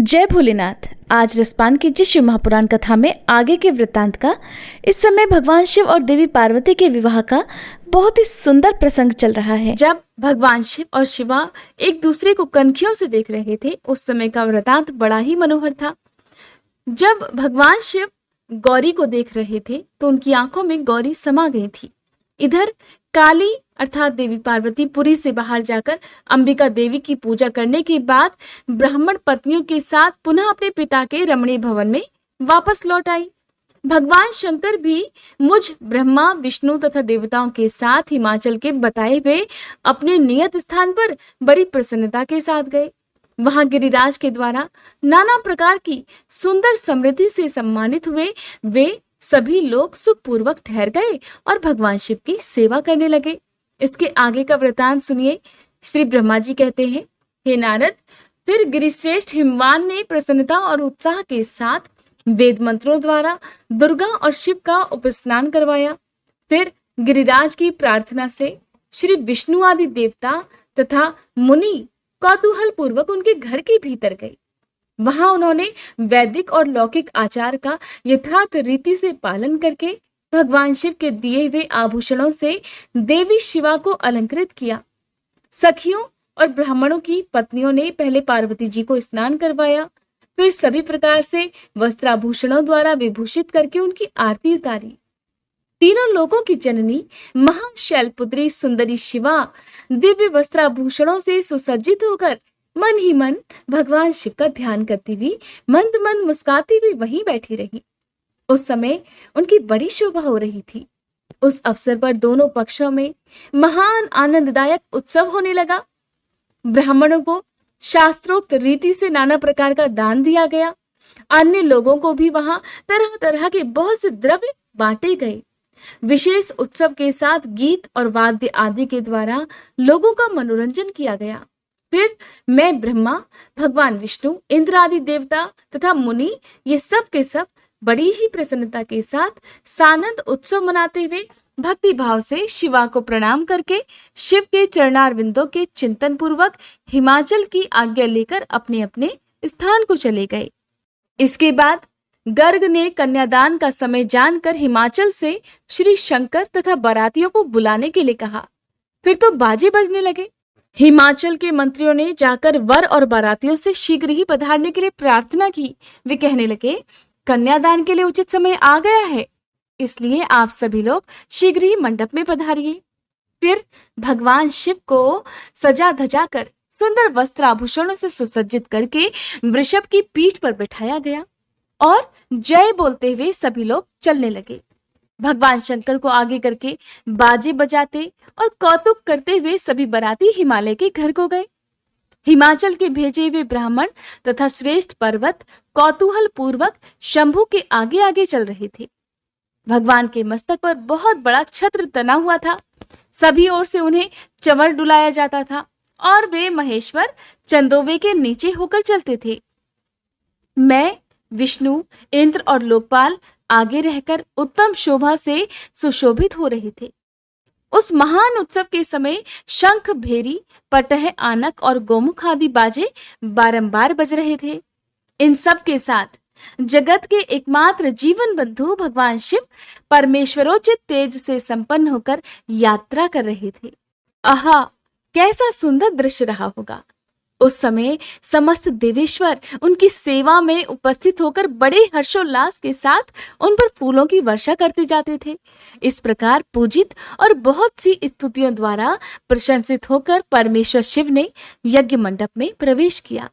जय भोलेनाथ। आज रसपान कीजिए शिव महापुराण कथा में आगे के वृत्तांत का। इस समय भगवान शिव और देवी पार्वती के विवाह का बहुत ही सुंदर प्रसंग चल रहा है। जब भगवान शिव और शिवा एक दूसरे को कनखियों से देख रहे थे, उस समय का वृत्तांत बड़ा ही मनोहर था। जब भगवान शिव गौरी को देख रहे थे तो उनकी आंखों में गौरी समा गई थी। इधर काली अर्थात देवी पार्वती पुरी से बाहर जाकर अंबिका देवी की पूजा करने के बाद ब्राह्मण पत्नियों के साथ पुनः अपने पिता के रमणीय भवन में वापस लौट आई। भगवान शंकर भी मुझ ब्रह्मा विष्णु तथा देवताओं के साथ हिमाचल के बताए हुए अपने नियत स्थान पर बड़ी प्रसन्नता के साथ गए। वहां गिरिराज के द्वारा नाना प्रकार की सुंदर समृद्धि से सम्मानित हुए वे सभी लोग सुखपूर्वक ठहर गए और भगवान शिव की सेवा करने लगे। इसके आगे का वृतांत सुनिए। श्री ब्रह्मा जी कहते हैं, हे नारद, फिर गिरिश्रेष्ठ हिमवान ने प्रसन्नता और उत्साह के साथ वेद मंत्रों द्वारा दुर्गा और शिव का उपस्नान करवाया। फिर गिरिराज की प्रार्थना से श्री विष्णु आदि देवता तथा मुनि कौतूहल पूर्वक उनके घर के भीतर गए। वहां उन्होंने वैदिक और लौकिक आचार का यथार्थ रीति से पालन करके भगवान शिव के दिए हुए आभूषणों से देवी शिवा को अलंकृत किया। सखियों और ब्राह्मणों की पत्नियों ने पहले पार्वती जी को स्नान करवाया, फिर सभी प्रकार से वस्त्राभूषणों द्वारा विभूषित करके उनकी आरती उतारी। तीनों लोगों की जननी महाशैलपुत्री सुंदरी शिवा दिव्य वस्त्राभूषणों से सुसज्जित होकर मन ही मन भगवान शिव का ध्यान करती हुई मंद मंद मुस्कुराती हुई वहीं बैठी रही। उस समय उनकी बड़ी शोभा हो रही थी। उस अवसर पर दोनों पक्षों में महान आनंददायक उत्सव होने लगा। ब्राह्मणों को शास्त्रोक्त रीति से नाना प्रकार का दान दिया गया। अन्य लोगों को भी वहां तरह तरह के बहुत से द्रव्य बांटे गए। विशेष उत्सव के साथ गीत और वाद्य आदि के द्वारा लोगों का मनोरंजन किया गया। फिर मैं ब्रह्मा, भगवान विष्णु, इंद्र आदि देवता तथा मुनि ये सब के सब बड़ी ही प्रसन्नता के साथ सानंद उत्सव मनाते हुए भक्ति भाव से शिवा को प्रणाम करके शिव के चरणारविंदों के चिंतन पूर्वक हिमाचल की आज्ञा लेकर अपने अपने स्थान को चले गए। इसके बाद गर्ग ने कन्यादान का समय जानकर हिमाचल से श्री शंकर तथा बारातियों को बुलाने के लिए कहा। फिर तो बाजे बजने लगे। हिमाचल के मंत्रियों ने जाकर वर और बारातियों से शीघ्र ही पधारने के लिए प्रार्थना की। वे कहने लगे, कन्यादान के लिए उचित समय आ गया है, इसलिए आप सभी लोग शीघ्र ही मंडप में पधारिए। फिर भगवान शिव को सजा धजा कर सुंदर वस्त्र आभूषणों से सुसज्जित करके वृषभ की पीठ पर बिठाया गया और जय बोलते हुए सभी लोग चलने लगे। भगवान शंकर को आगे करके बाजे बजाते और कौतुक करते हुए सभी बाराती हिमालय के घर को गए। हिमाचल के भेजे हुए ब्राह्मण तथा श्रेष्ठ पर्वत कौतूहल पूर्वक शंभु के आगे आगे चल रहे थे। भगवान के मस्तक पर बहुत बड़ा छत्र तना हुआ था। सभी ओर से उन्हें चंवर डुलाया जाता था और वे महेश्वर चंदोवे के नीचे होकर चलते थे। मैं, विष्णु, इंद्र और लोकपाल आगे रहकर उत्तम शोभा से सुशोभित हो रहे थे। उस महान उत्सव के समय शंख, भेरी, पटह, आनक और गोमुख आदि बाजे बारंबार बज रहे थे। इन सब के साथ जगत के एकमात्र जीवन बंधु भगवान शिव परमेश्वरोचित तेज से संपन्न होकर यात्रा कर रहे थे। आहा, कैसा सुंदर दृश्य रहा होगा। उस समय समस्त देवेश्वर उनकी सेवा में उपस्थित होकर बड़े हर्षोल्लास के साथ उन पर फूलों की वर्षा करते जाते थे। इस प्रकार पूजित और बहुत सी स्तुतियों द्वारा प्रशंसित होकर परमेश्वर शिव ने यज्ञ मंडप में प्रवेश किया।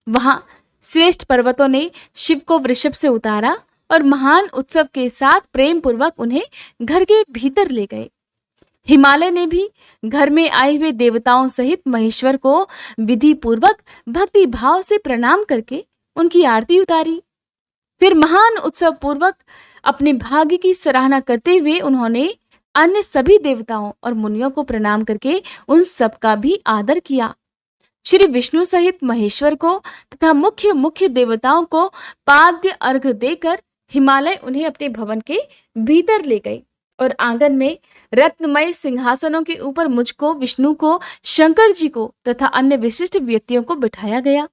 वहां श्रेष्ठ पर्वतों ने शिव को वृषभ से उतारा और महान उत्सव के साथ प्रेम पूर्वक उन्हें घर के भीतर ले गए। हिमालय ने भी घर में आए हुए देवताओं सहित महेश्वर को विधि पूर्वक भक्ति भाव से प्रणाम करके उनकी आरती उतारी। फिर महान उत्सव पूर्वक अपने भाग्य की सराहना करते हुए उन्होंने अन्य सभी देवताओं और मुनियों को प्रणाम करके उन सब का भी आदर किया। श्री विष्णु सहित महेश्वर को तथा मुख्य मुख्य देवताओं को पाद्य अर्घ देकर हिमालय उन्हें अपने भवन के भीतर ले गए और आंगन में रत्नमय सिंहासनों के ऊपर मुझको, विष्णु को, शंकर जी को तथा अन्य विशिष्ट व्यक्तियों को बिठाया गया।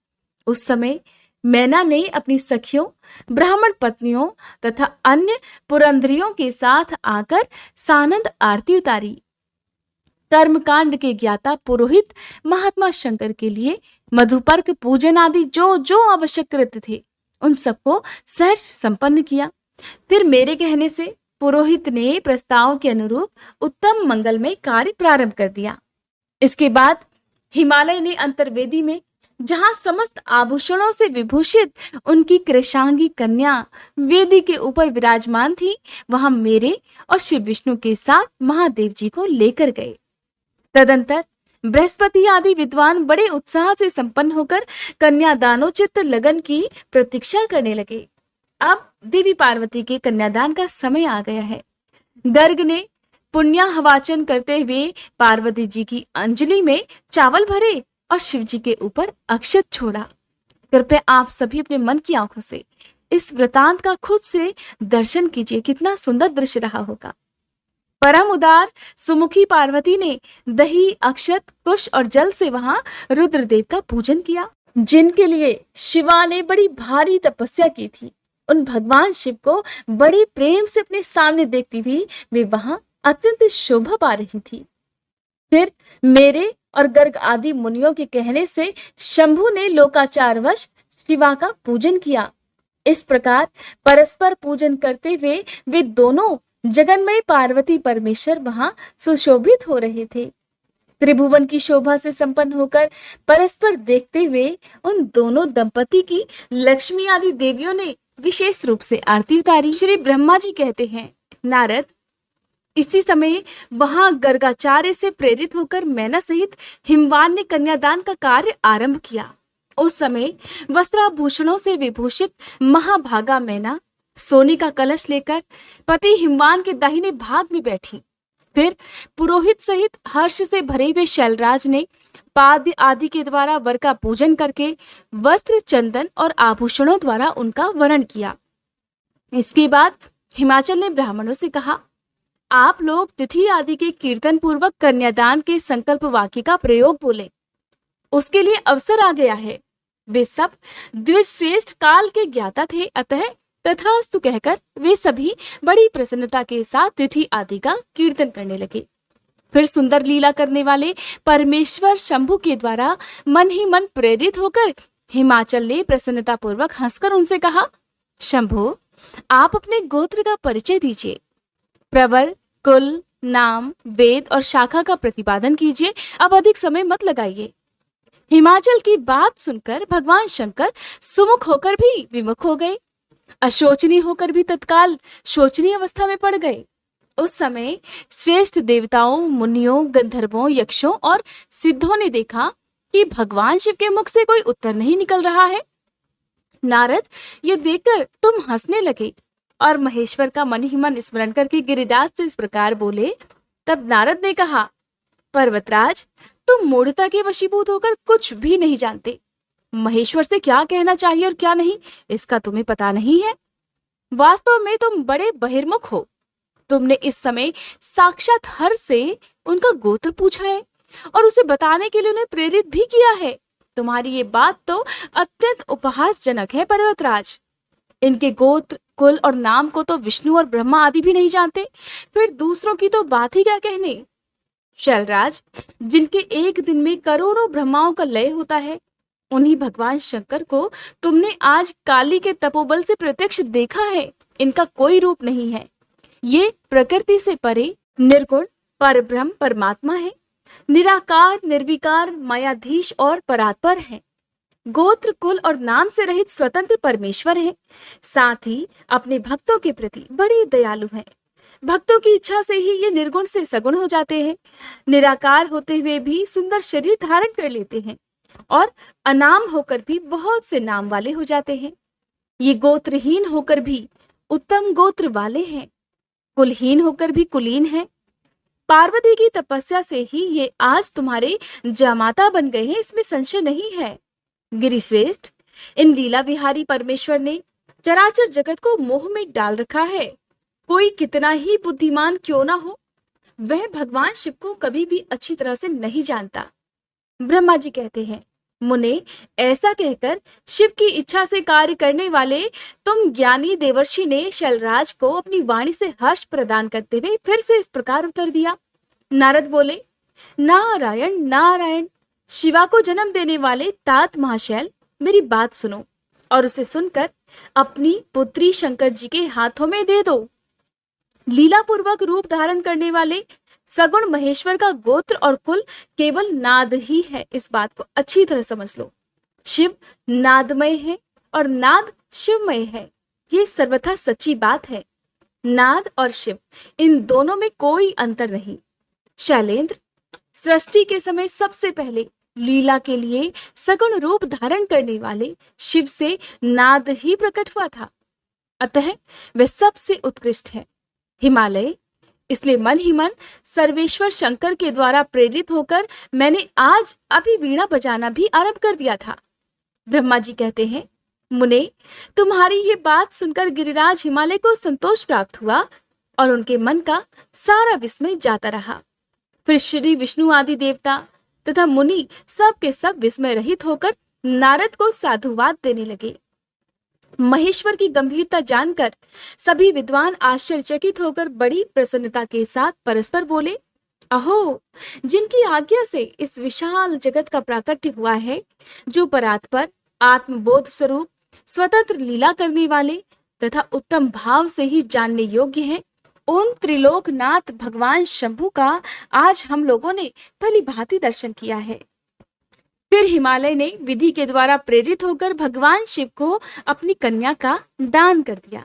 उस समय मैना ने अपनी सखियों, ब्राह्मण पत्नियों तथा अन्य पुरंदरियों के साथ आकर सानंद आरती उतारी। कर्मकांड के ज्ञाता पुरोहित महात्मा शंकर के लिए मधुपर्क पूजन आदि जो जो आवश्यक कृत्य थे उन सबको सहज संपन्न किया। फिर मेरे कहने से पुरोहित ने प्रस्ताव के अनुरूप उत्तम मंगलमय कार्य प्रारंभ कर दिया। इसके बाद हिमालय ने अंतर्वेदी में, जहां समस्त आभूषणों से विभूषित उनकी कृशांगी कन्या वेदी के ऊपर विराजमान थी, वहां मेरे और शिव विष्णु के साथ महादेव जी को लेकर गए। तदंतर बृहस्पति आदि विद्वान बड़े उत्साह से संपन्न होकर कन्यादानोचित लगन की प्रतीक्षा करने लगे। अब देवी पार्वती के कन्यादान का समय आ गया है। गर्ग ने पुण्याहवाचन करते हुए पार्वती जी की अंजलि में चावल भरे और शिव जी के ऊपर अक्षत छोड़ा। कृपया आप सभी अपने मन की आंखों से इस वृतांत का खुद से दर्शन कीजिए, कितना सुंदर दृश्य रहा होगा। परम उदार सुमुखी पार्वती ने दही, अक्षत, कुश और जल से वहां रुद्रदेव का पूजन किया, जिनके लिए शिवा ने बड़ी भारी तपस्या की थी। उन भगवान शिव को बड़े प्रेम से अपने सामने देखती हुई वे वहां अत्यंत शोभा पा रही थी। फिर मेरे और गर्ग आदि मुनियों के कहने से शंभु ने लोकाचारवश शिवा का पूजन किया। इस प्रकार परस्पर पूजन करते हुए वे दोनों जगन्मय पार्वती परमेश्वर वहां सुशोभित हो रहे थे। त्रिभुवन की शोभा से संपन्न होकर परस्पर देखते हुए उन दोनों दंपति की लक्ष्मी आदि देवियों ने विशेष रूप से आरती उतारी। श्री ब्रह्मा जी कहते हैं, नारद, इसी समय वहां गर्गाचार्य से प्रेरित होकर मैना सहित हिमवान ने कन्यादान का कार्य आरंभ किया। उस समय वस्त्राभूषणों से विभूषित महाभागा मैना सोने का कलश लेकर पति हिमवान के दाहिने भाग में बैठी। फिर पुरोहित सहित हर्ष से भरे हुए शैलराज ने पाद्य आदि के द्वारा वर का पूजन करके वस्त्र, चंदन और आभूषणों द्वारा उनका वरण किया। इसके बाद हिमाचल ने ब्राह्मणों से कहा, आप लोग तिथि आदि के कीर्तन पूर्वक कन्यादान के संकल्प वाक्य का प्रयोग बोले, उसके लिए अवसर आ गया है। वे सब द्विज श्रेष्ठ काल के ज्ञाता थे, अतः तथास्तु कहकर वे सभी बड़ी प्रसन्नता के साथ तिथि आदि का कीर्तन करने लगे। फिर सुंदर लीला करने वाले परमेश्वर शंभु के द्वारा मन ही मन प्रेरित होकर हिमाचल ने प्रसन्नता पूर्वक हंसकर उनसे कहा, शंभु, आप अपने गोत्र का परिचय दीजिए, प्रवर, कुल, नाम, वेद और शाखा का प्रतिपादन कीजिए, अब अधिक समय मत लगाइए। हिमाचल की बात सुनकर भगवान शंकर सुमुख होकर भी विमुख हो गए, अशोचनीय होकर भी तत्काल शोचनीय अवस्था में पड़ गए। उस समय श्रेष्ठ देवताओं, मुनियों, गंधर्वों, यक्षों और सिद्धों ने देखा कि भगवान शिव के मुख से कोई उत्तर नहीं निकल रहा है। नारद, ये देखकर तुम हंसने लगे और महेश्वर का मन ही मन स्मरण करके गिरिराज से इस प्रकार बोले। तब नारद ने कहा, पर्वतराज, तुम मूढ़ता के वशीभूत होकर कुछ भी नहीं जानते। महेश्वर से क्या कहना चाहिए और क्या नहीं, इसका तुम्हें पता नहीं है। वास्तव में तुम बड़े बहिर्मुख हो। तुमने इस समय साक्षात हर से उनका गोत्र पूछा है और उसे बताने के लिए उन्हें प्रेरित भी किया है। तुम्हारी ये बात तो अत्यंत उपहासजनक है पर्वतराज। इनके गोत्र, कुल और नाम को तो विष्णु और ब्रह्मा आदि भी नहीं जानते, फिर दूसरों की तो बात ही क्या कहने। शैलराज, जिनके एक दिन में करोड़ों ब्रह्माओं का लय होता है, उन्हीं भगवान शंकर को तुमने आज काली के तपोबल से प्रत्यक्ष देखा है। इनका कोई रूप नहीं है। ये प्रकृति से परे निर्गुण परब्रह्म परमात्मा है, निराकार, निर्विकार, मायाधीश और परात्पर है। गोत्र, कुल और नाम से रहित स्वतंत्र परमेश्वर है। साथ ही अपने भक्तों के प्रति बड़े दयालु हैं। भक्तों की इच्छा से ही ये निर्गुण से सगुण हो जाते हैं। निराकार होते हुए भी सुंदर शरीर धारण कर लेते हैं और अनाम होकर भी बहुत से नाम वाले हो जाते हैं। ये गोत्रहीन होकर भी उत्तम गोत्र वाले हैं, कुलहीन होकर भी कुलीन हैं। पार्वती की तपस्या से ही ये आज तुम्हारे जामाता बन गए हैं, इसमें संशय नहीं है। गिरिश्रेष्ठ, इन लीला विहारी परमेश्वर ने चराचर जगत को मोह में डाल रखा है। कोई कितना ही बुद्धिमान क्यों ना हो, वह भगवान शिव को कभी भी अच्छी तरह से नहीं जानता। ब्रह्मा जी कहते हैं, मुने, ऐसा कहकर शिव की इच्छा से कार्य करने वाले तुम ज्ञानी देवर्षि ने शैलराज को अपनी वाणी से हर्ष प्रदान करते हुए फिर से इस प्रकार उत्तर दिया। नारद बोले, नारायण नारायण। शिवा को जन्म देने वाले तात महाशैल, मेरी बात सुनो और उसे सुनकर अपनी पुत्री शंकर जी के हाथों में दे दो। लीला पूर्वक रूप धारण करने वाले सगुण महेश्वर का गोत्र और कुल केवल नाद ही है, इस बात को अच्छी तरह समझ लो। शिव नादमय है और नाद शिवमय है, ये सर्वथा सच्ची बात है। नाद और शिव, इन दोनों में कोई अंतर नहीं। शैलेंद्र, सृष्टि के समय सबसे पहले लीला के लिए सगुण रूप धारण करने वाले शिव से नाद ही प्रकट हुआ था, अतः वे सबसे उत्कृष्ट है। हिमालय, इसलिए मन ही मन सर्वेश्वर शंकर के द्वारा प्रेरित होकर मैंने आज अभी वीणा बजाना भी आरंभ कर दिया था। ब्रह्मा जी कहते हैं, मुने, तुम्हारी ये बात सुनकर गिरिराज हिमालय को संतोष प्राप्त हुआ और उनके मन का सारा विस्मय जाता रहा। फिर श्री विष्णु आदि देवता तथा मुनि सब के सब विस्मय रहित होकर नारद को साधुवाद देने लगे। महेश्वर की गंभीरता जानकर सभी विद्वान आश्चर्यचकित होकर बड़ी प्रसन्नता के साथ परस्पर बोले, अहो, जिनकी आज्ञा से इस विशाल जगत का प्राकट्य हुआ है, जो परात्पर आत्मबोध स्वरूप स्वतंत्र लीला करने वाले तथा उत्तम भाव से ही जानने योग्य हैं, उन त्रिलोकनाथ भगवान शंभु का आज हम लोगों ने भली भांति दर्शन किया है। फिर हिमालय ने विधि के द्वारा प्रेरित होकर भगवान शिव को अपनी कन्या का दान कर दिया।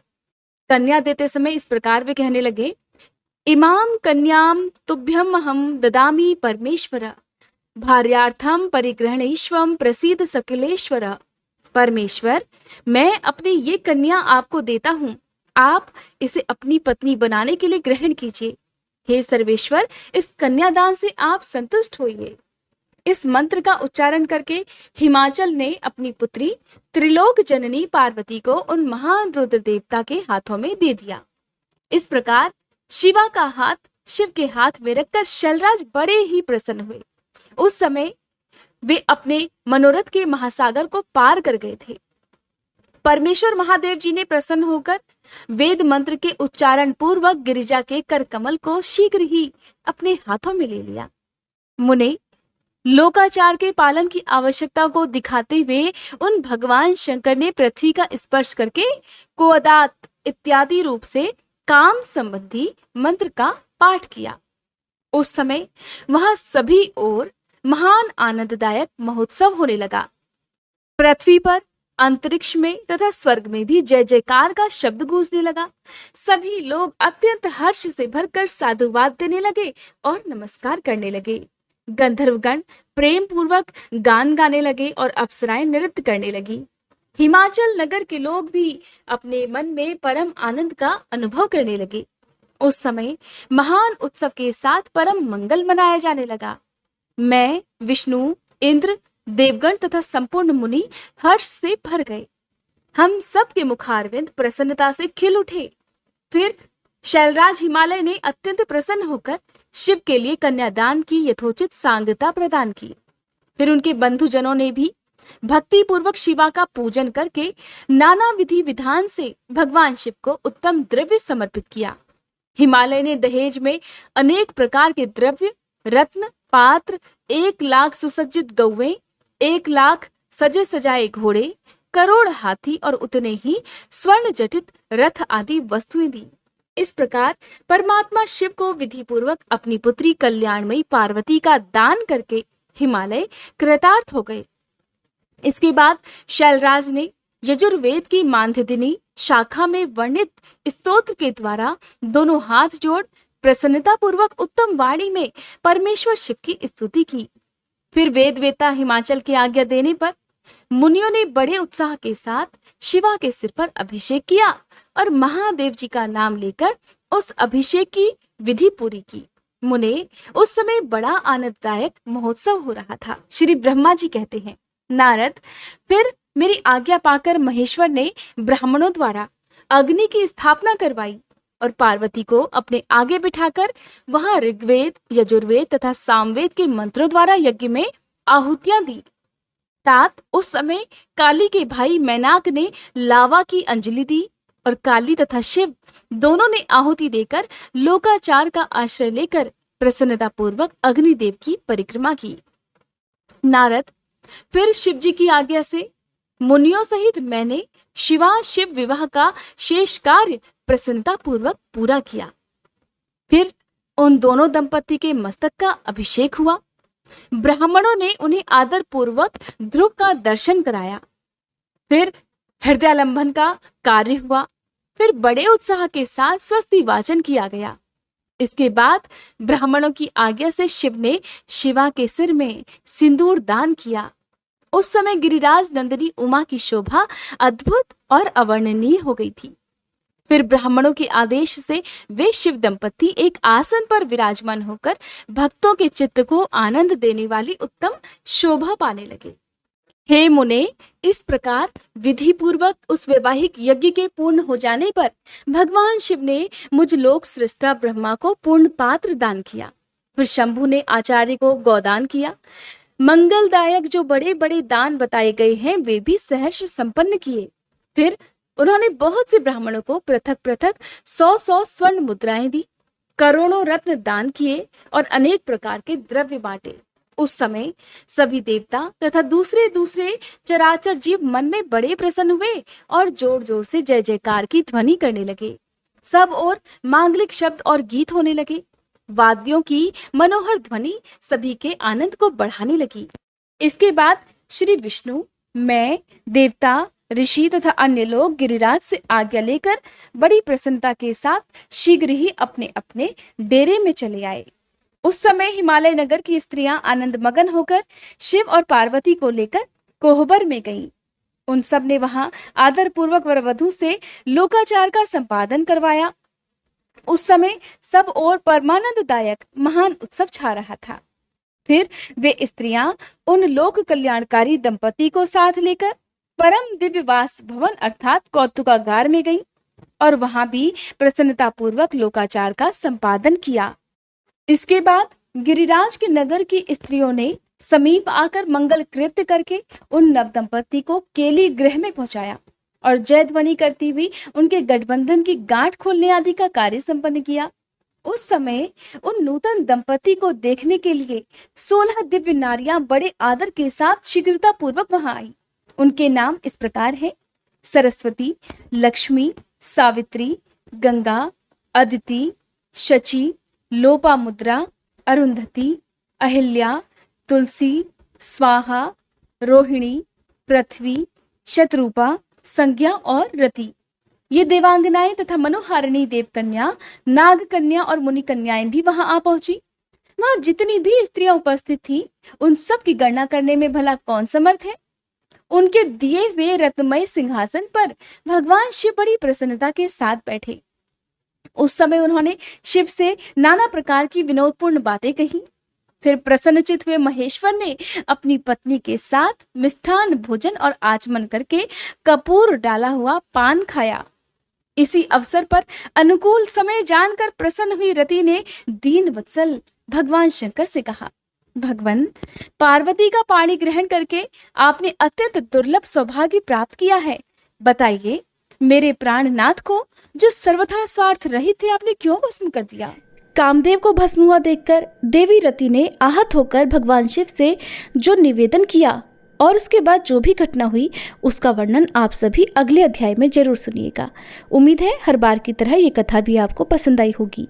कन्या देते समय इस प्रकार वे कहने लगे, इमाम कन्याम तुभ्यम हम ददामी परमेश्वर, भार्यार्थम परिग्रहणेश्वम प्रसीद सकलेश्वर। परमेश्वर, मैं अपनी ये कन्या आपको देता हूँ, आप इसे अपनी पत्नी बनाने के लिए ग्रहण कीजिए। हे सर्वेश्वर, इस कन्यादान से आप संतुष्ट होइए। इस मंत्र का उच्चारण करके हिमाचल ने अपनी पुत्री त्रिलोक जननी पार्वती को उन महान रुद्र देवता के हाथों में दे दिया। इस प्रकार शिवा का हाथ शिव के हाथ में रखकर शैलराज बड़े ही प्रसन्न हुए। उस समय वे अपने मनोरथ के महासागर को पार कर गए थे। परमेश्वर महादेव जी ने प्रसन्न होकर वेद मंत्र के उच्चारण पूर्वक गिरिजा के कर कमल को शीघ्र ही अपने हाथों में ले लिया। मुने, लोकाचार के पालन की आवश्यकता को दिखाते हुए उन भगवान शंकर ने पृथ्वी का स्पर्श करके कोअदात इत्यादि रूप से काम संबंधी मंत्र का पाठ किया। उस समय वहां सभी ओर महान आनंददायक महोत्सव होने लगा। पृथ्वी पर, अंतरिक्ष में तथा स्वर्ग में भी जय जयकार का शब्द गूंजने लगा। सभी लोग अत्यंत हर्ष से भरकर साधुवाद देने लगे और नमस्कार करने लगे। गंधर्वगण प्रेम पूर्वक गान गाने लगे और अप्सराएं नृत्य करने लगी। हिमाचल नगर के लोग भी अपने मन में परम आनंद का अनुभव करने लगे। उस समय महान उत्सव के साथ परम मंगल मनाया जाने लगा। मैं, विष्णु, इंद्र, देवगण तथा संपूर्ण मुनि हर्ष से भर गए। हम सब के मुखारविंद प्रसन्नता से खिल उठे। फिर शैलराज हिमालय ने अत्यंत प्रसन्न होकर शिव के लिए कन्यादान की यथोचित सांगता प्रदान की। फिर उनके बंधुजनों ने भी भक्ति पूर्वक शिवा का पूजन करके नाना विधि विधान से भगवान शिव को उत्तम द्रव्य समर्पित किया। हिमालय ने दहेज में अनेक प्रकार के द्रव्य, रत्न, पात्र, 1,00,000 सुसज्जित गौवें, 1,00,000 सजे सजाए घोड़े, करोड़ हाथी और उतने ही स्वर्ण जटित रथ आदि वस्तुएं दी। इस प्रकार परमात्मा शिव को विधि पूर्वक अपनी पुत्री कल्याणमयी पार्वती का दान करके हिमालय कृतार्थ हो गए। इसके बाद शैलराज ने यजुर्वेद की मानधदिनी शाखा में वर्णित स्तोत्र के द्वारा दोनों हाथ जोड़ प्रसन्नता पूर्वक उत्तम वाणी में परमेश्वर शिव की स्तुति की। फिर वेद वेता हिमाचल की आज्ञा देने पर मुनियों ने बड़े उत्साह के साथ शिवा के सिर पर अभिषेक किया और महादेव जी का नाम लेकर उस अभिषेक की विधि पूरी की। मुने, उस समय बड़ा आनंददायक महोत्सव हो रहा था। श्री ब्रह्मा जी कहते हैं, नारद, फिर मेरी आज्ञा पाकर महेश्वर ने ब्राह्मणों द्वारा अग्नि की स्थापना करवाई और पार्वती को अपने आगे बिठाकर वहां ऋग्वेद, यजुर्वेद तथा सामवेद के मंत्रों द्वारा यज्ञ में आहुतियां दी। तात उस समय काली के भाई मैनाक ने लावा की अंजलि दी और काली तथा शिव दोनों ने आहुति देकर लोकाचार का आश्रय लेकर प्रसन्नता पूर्वक अग्निदेव की परिक्रमा की। नारद, फिर शिव जी की आज्ञा से मुनियों सहित मैंने शिवा शिव विवाह का शेष कार्य प्रसन्नता पूर्वक पूरा किया। फिर उन दोनों दंपति के मस्तक का अभिषेक हुआ। ब्राह्मणों ने उन्हें आदर पूर्वक ध्रुव का दर्शन कराया। फिर हृदयालंबन का कार्य हुआ। फिर बड़े उत्साह के साथ स्वस्ति वाचन किया गया। इसके बाद ब्राह्मणों की आज्ञा से शिव ने शिवा के सिर में सिंदूर दान किया। उस समय गिरिराज नंदिनी उमा की शोभा अद्भुत और अवर्णनीय हो गई थी। फिर ब्राह्मणों के आदेश से वे शिव दंपति एक आसन पर विराजमान होकर भक्तों के चित्त को आनंद देने वाली उत्तम शोभा पाने लगे। हे मुने, इस प्रकार विधि पूर्वक उस वैवाहिक यज्ञ के पूर्ण हो जाने पर भगवान शिव ने मुझ लोक सृष्टा ब्रह्मा को पूर्ण पात्र दान किया। फिर शंभु ने आचार्य को गौदान किया। मंगलदायक जो बड़े बड़े दान बताए गए हैं वे भी सहर्ष संपन्न किए। फिर उन्होंने बहुत से ब्राह्मणों को पृथक पृथक 100 स्वर्ण मुद्राएं दी, करोड़ों रत्न दान किए और अनेक प्रकार के द्रव्य बांटे। उस समय सभी देवता तथा दूसरे दूसरे चराचर जीव मन में बड़े प्रसन्न हुए और जोर जोर से जय जयकार की ध्वनि करने लगे। सब और मांगलिक शब्द और गीत होने लगे। वाद्यों की मनोहर ध्वनि सभी के आनंद को बढ़ाने लगी। इसके बाद श्री विष्णु, मैं, देवता, ऋषि तथा अन्य लोग गिरिराज से आज्ञा लेकर बड़ी प्रसन्नता के साथ शीघ्र ही अपने अपने डेरे में चले आए। उस समय हिमालय नगर की स्त्रियां आनंद मगन होकर शिव और पार्वती को लेकर कोहबर में गईं। उन सब ने वहां आदर पूर्वक वर वधू से लोकाचार का संपादन करवाया। उस समय सब और परमानंददायक महान उत्सव छा रहा था। फिर वे स्त्रियां उन लोक कल्याणकारी दंपति को साथ लेकर परम दिव्य वास भवन अर्थात कौतुकागार में गईं और वहां भी प्रसन्नता पूर्वक लोकाचार का संपादन किया। इसके बाद गिरिराज के नगर की स्त्रियों ने समीप आकर मंगल कृत्य करके उन नव दंपति को केली गृह में पहुंचाया और जय ध्वनि करती हुई उनके गठबंधन की गांठ खोलने आदि का कार्य संपन्न किया। उस समय उन नूतन दंपति को देखने के लिए 16 दिव्य नारियां बड़े आदर के साथ शीघ्रता पूर्वक वहां आई। उनके नाम इस प्रकार हैं: सरस्वती, लक्ष्मी, सावित्री, गंगा, अदिति, शची, लोपामुद्रा, अरुंधति, अहिल्या, तुलसी, स्वाहा, रोहिणी, पृथ्वी, शतरूपा, संज्ञा और रति। ये देवांगनाएं तथा मनोहारिणी देवकन्या, नाग कन्या और मुनि कन्याएं भी वहां आ पहुंची। वहां जितनी भी स्त्रियां उपस्थित थी उन सब की गणना करने में भला कौन समर्थ है। उनके दिए हुए रत्नमय सिंहासन पर भगवान शिव बड़ी प्रसन्नता के साथ बैठे। उस समय उन्होंने शिव से नाना प्रकार की विनोदपूर्ण बातें कही। फिर प्रसन्नचित हुए महेश्वर ने अपनी पत्नी के साथ मिष्ठान भोजन और आचमन करके कपूर डाला हुआ पान खाया। इसी अवसर पर अनुकूल समय जानकर प्रसन्न हुई रति ने दीन वत्सल भगवान शंकर से कहा, भगवान, पार्वती का पाणी ग्रहण करके आपने अत्यंत दुर्लभ सौभाग्य प्राप्त किया है। बताइए, मेरे प्राणनाथ को जो सर्वथा स्वार्थ रहित थे आपने क्यों भस्म कर दिया। कामदेव को भस्म हुआ देखकर देवी रति ने आहत होकर भगवान शिव से जो निवेदन किया और उसके बाद जो भी घटना हुई उसका वर्णन आप सभी अगले अध्याय में जरूर सुनिएगा। उम्मीद है हर बार की तरह ये कथा भी आपको पसंद आई होगी।